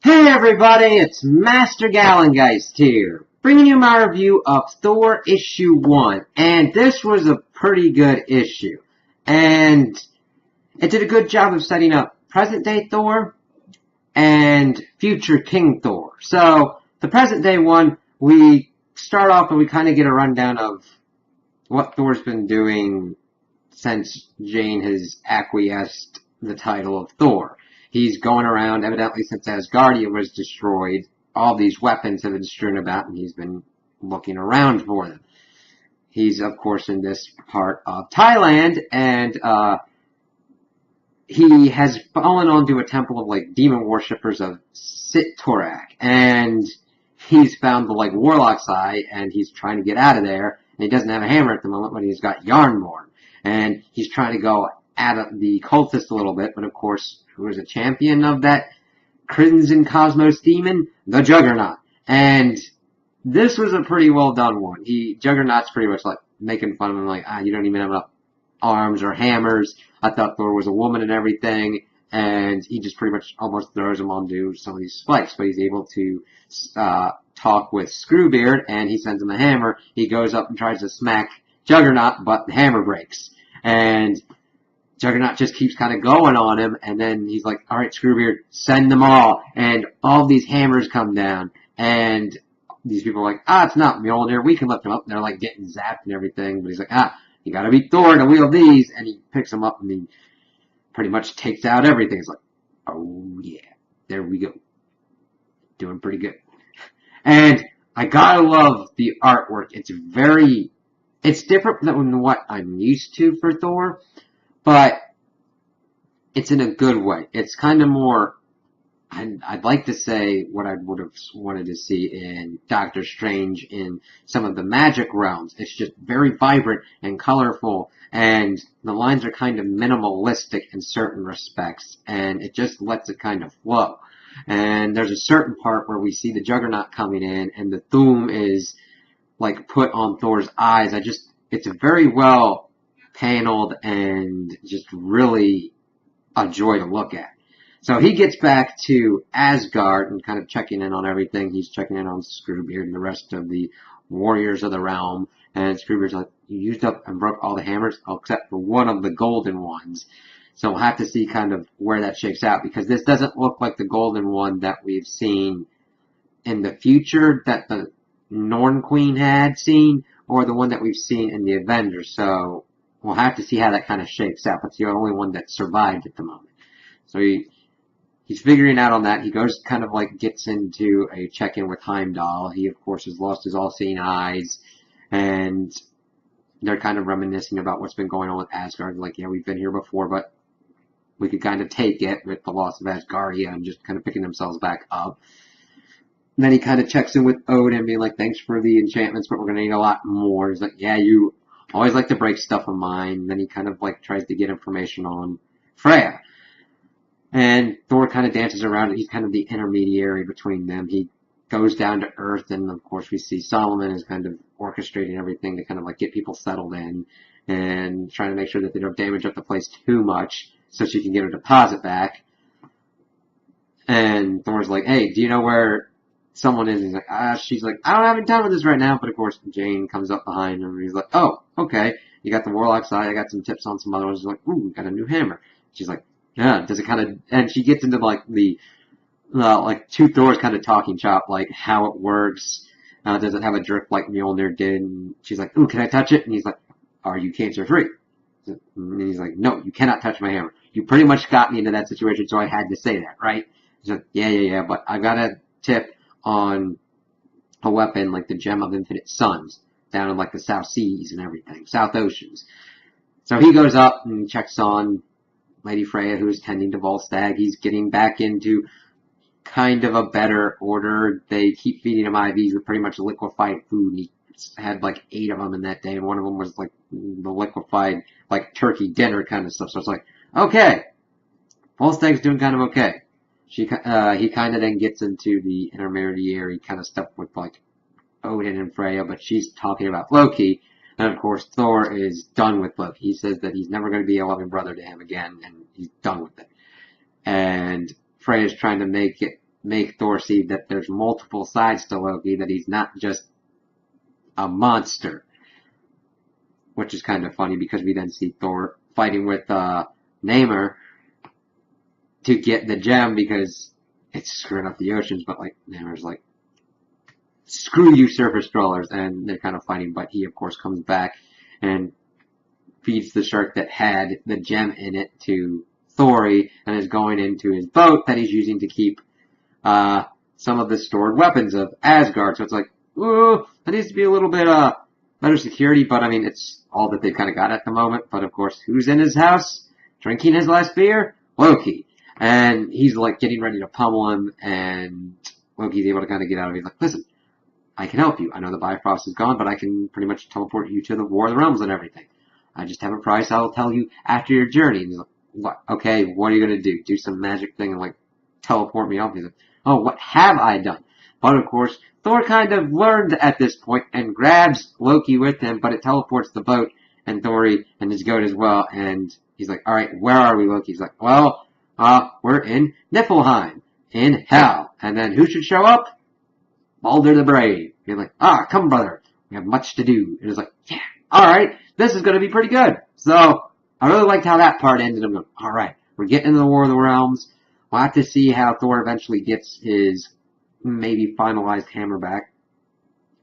Hey everybody, it's Master Gallengeist here, bringing you my review of Thor issue 1, and this was a pretty good issue, and it did a good job of setting up present-day Thor and future King Thor. So, the present-day one, we start off and we kind of get a rundown of what Thor's been doing since Jane has acquiesced the title of Thor. He's going around, evidently since Asgardia was destroyed, all these weapons have been strewn about, and he's been looking around for them. He's, of course, in this part of Thailand, and he has fallen onto a temple of, demon worshippers of Sit-Torak, and he's found the, Warlock's Eye, and he's trying to get out of there, and he doesn't have a hammer at the moment, but he's got Yarnborn, and he's trying to go at the cultist a little bit, but of course, who is a champion of that Crimson Cosmos demon? The Juggernaut. And this was a pretty well done one. Juggernaut's pretty much making fun of him, you don't even have enough arms or hammers. I thought Thor was a woman and everything, and he just pretty much almost throws him onto some of these spikes, but he's able to talk with Screwbeard, and he sends him a hammer. He goes up and tries to smack Juggernaut, but the hammer breaks. And Juggernaut just keeps kind of going on him, and then he's like, alright, Screwbeard, send them all. And all these hammers come down, and these people are like, it's not Mjolnir, we can lift them up. And they're getting zapped and everything, but he's like, you gotta be Thor to wield these. And he picks them up, and he pretty much takes out everything. It's like, oh yeah, there we go. Doing pretty good. And I gotta love the artwork. It's different than what I'm used to for Thor, but it's in a good way. It's kind of more, I'd like to say what I would have wanted to see in Doctor Strange in some of the magic realms. It's just very vibrant and colorful, and the lines are kind of minimalistic in certain respects, and it just lets it kind of flow. And there's a certain part where we see the Juggernaut coming in, and the Thum is put on Thor's eyes. It's very well paneled and just really a joy to look at. So he gets back to Asgard and kind of checking in on everything. He's checking in on Screwbeard and the rest of the warriors of the realm. And Screwbeard's like, you used up and broke all the hammers except for one of the golden ones. So we'll have to see kind of where that shakes out, because this doesn't look like the golden one that we've seen in the future that the Norn Queen had seen, or the one that we've seen in the Avengers. So we'll have to see how that kind of shakes out. It's the only one that survived at the moment. So he's figuring out on that. He goes kind of gets into a check-in with Heimdall. He, of course, has lost his all-seeing eyes. And they're kind of reminiscing about what's been going on with Asgard. Yeah, we've been here before, but we could kind of take it with the loss of Asgardia and just kind of picking themselves back up. And then he kind of checks in with Odin, being like, thanks for the enchantments, but we're going to need a lot more. He's like, yeah, you always like to break stuff of mine. And then he kind of tries to get information on Freya. And Thor kind of dances around, and he's kind of the intermediary between them. He goes down to Earth, and of course we see Solomon is kind of orchestrating everything to kind of get people settled in and trying to make sure that they don't damage up the place too much so she can get her deposit back. And Thor's like, hey, do you know where someone is? He's like, she's like, I don't have any time with this right now. But of course Jane comes up behind him, and he's like, oh, okay, you got the Warlock's Eye, I got some tips on some other ones. He's like, ooh, we got a new hammer. She's like, yeah, does it kind of, and she gets into the two Thors kind of talking shop, how it works. Does it have a drift like Mjolnir did? And she's like, ooh, can I touch it? And he's like, are you cancer free? And he's like, no, you cannot touch my hammer. You pretty much got me into that situation, so I had to say that, right? He's like, yeah, but I got a tip on a weapon like the Gem of Infinite Suns down in the South Seas and everything, South Oceans. So he goes up and checks on Lady Freya, who's tending to Volstagg. He's getting back into kind of a better order. They keep feeding him IVs with pretty much liquefied food. He had 8 of them in that day, and one of them was the liquefied turkey dinner kind of stuff. So it's okay, Volstagg's doing kind of okay. He kind of then gets into the intermediary kind of stuff with Odin and Freya, but she's talking about Loki. And of course, Thor is done with Loki. He says that he's never going to be a loving brother to him again, and he's done with it. And Freya's trying to make it make Thor see that there's multiple sides to Loki, that he's not just a monster. Which is kind of funny because we then see Thor fighting with Namor to get the gem because it's screwing up the oceans, but like Namor's like, screw you, surface dwellers, and they're kind of fighting, but he of course comes back and feeds the shark that had the gem in it to Thor and is going into his boat that he's using to keep some of the stored weapons of Asgard. So it's like, ooh, that needs to be a little bit better security, but I mean, it's all that they've kind of got at the moment. But of course, who's in his house drinking his last beer? Loki. And he's like getting ready to pummel him, and Loki's able to kind of get out of it. He's like, listen, I can help you. I know the Bifrost is gone, but I can pretty much teleport you to the War of the Realms and everything. I just have a price I'll tell you after your journey. And he's like, what? Okay, what are you going to do? Do some magic thing and like teleport me off? He's like, oh, what have I done? But of course, Thor kind of learned at this point and grabs Loki with him, but it teleports the boat and Thor and his goat as well. And he's like, all right, where are we, Loki? He's like, well, we're in Niflheim, in hell. And then who should show up? Balder the Brave. He's like, come brother, we have much to do. And it's like, yeah, all right, this is going to be pretty good. So I really liked how that part ended. I'm going, all right, we're getting into the War of the Realms. We'll have to see how Thor eventually gets his maybe finalized hammer back.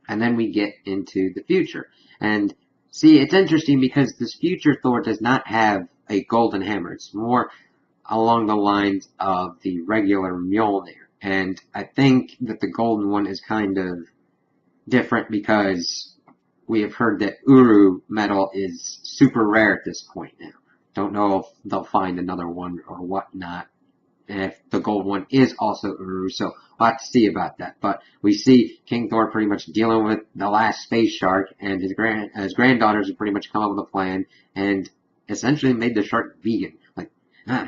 And then we get into the future. And see, it's interesting because this future Thor does not have a golden hammer. It's more along the lines of the regular Mjolnir. And I think that the golden one is kind of different because we have heard that Uru metal is super rare at this point now. Don't know if they'll find another one or whatnot. And if the gold one is also Uru, so we'll have to see about that. But we see King Thor pretty much dealing with the last space shark, and his granddaughters have pretty much come up with a plan and essentially made the shark vegan. Like,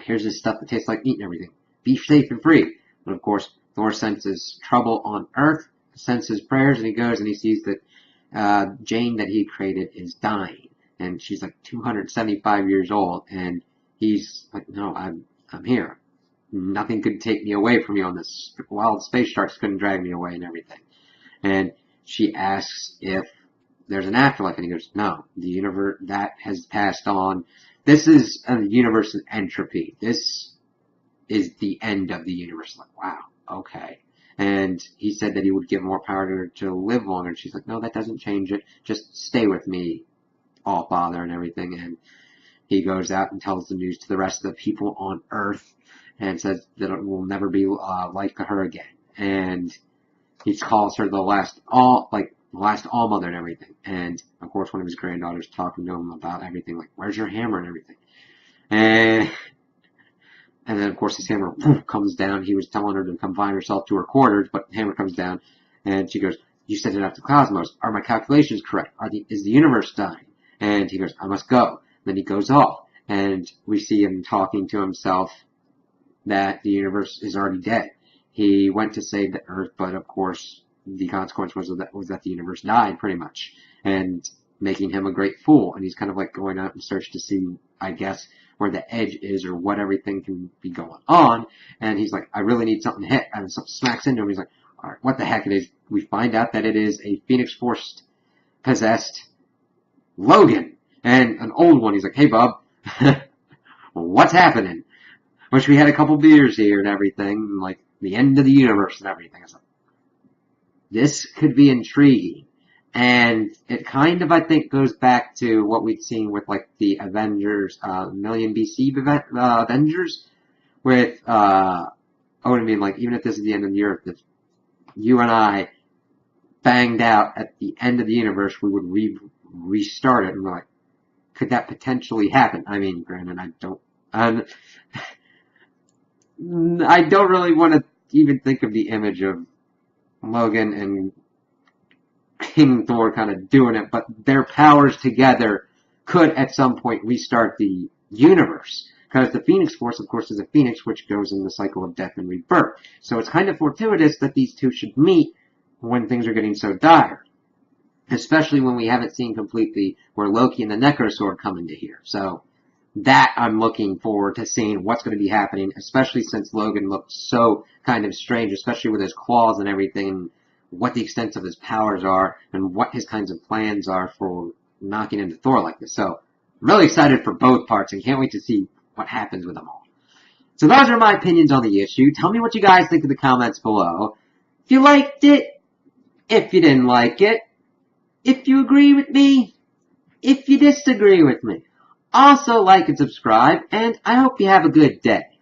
here's this stuff that tastes like meat and everything. Be safe and free. But of course, Thor senses trouble on Earth, senses prayers, and he goes and he sees that Jane that he created is dying. And she's like 275 years old, and he's like, no, I'm here. Nothing could take me away from you on this. Wild space sharks couldn't drag me away and everything. And she asks if there's an afterlife, and he goes, no, the universe, that has passed on. This is a universe in entropy. This is the end of the universe. Like, wow, okay. And he said that he would give more power to her to live longer. And she's like, no, that doesn't change it. Just stay with me, all father and everything. And he goes out and tells the news to the rest of the people on Earth and says that it will never be like her again. And he calls her the last all mother and everything. And of course, one of his granddaughters talking to him about everything, like, where's your hammer and everything. And then, of course, his hammer comes down. He was telling her to confine herself to her quarters, but the hammer comes down, and she goes, you sent it out to Cosmos. Are my calculations correct? Is the universe dying? And he goes, I must go. Then he goes off, and we see him talking to himself that the universe is already dead. He went to save the Earth, but of course, the consequence was that the universe died, pretty much, and making him a great fool. And he's kind of like going out and search to see, I guess, where the edge is or what everything can be going on. And he's like, I really need something to hit. And something smacks into him. He's like, all right, what the heck it is? We find out that it is a Phoenix Force possessed Logan, and an old one. He's like, hey, bub, what's happening? Wish we had a couple beers here and everything, like the end of the universe and everything. I was like, this could be intriguing. And it kind of, I think, goes back to what we'd seen with, like, the Avengers, Million BC Avengers, with Odin being like, even if this is the end of the earth, if you and I banged out at the end of the universe, we would restart it. And we're like, could that potentially happen? I mean, granted, I don't really want to even think of the image of Logan and King Thor kind of doing it, but their powers together could at some point restart the universe. Because the Phoenix Force, of course, is a phoenix which goes in the cycle of death and rebirth. So it's kind of fortuitous that these two should meet when things are getting so dire. Especially when we haven't seen completely where Loki and the Necrosword come into here. So that I'm looking forward to seeing what's going to be happening, especially since Logan looked so kind of strange, especially with his claws and everything, and what the extent of his powers are, and what his kinds of plans are for knocking into Thor like this. So, I'm really excited for both parts and can't wait to see what happens with them all. So those are my opinions on the issue. Tell me what you guys think in the comments below. If you liked it, if you didn't like it, if you agree with me, if you disagree with me. Also like and subscribe, and I hope you have a good day.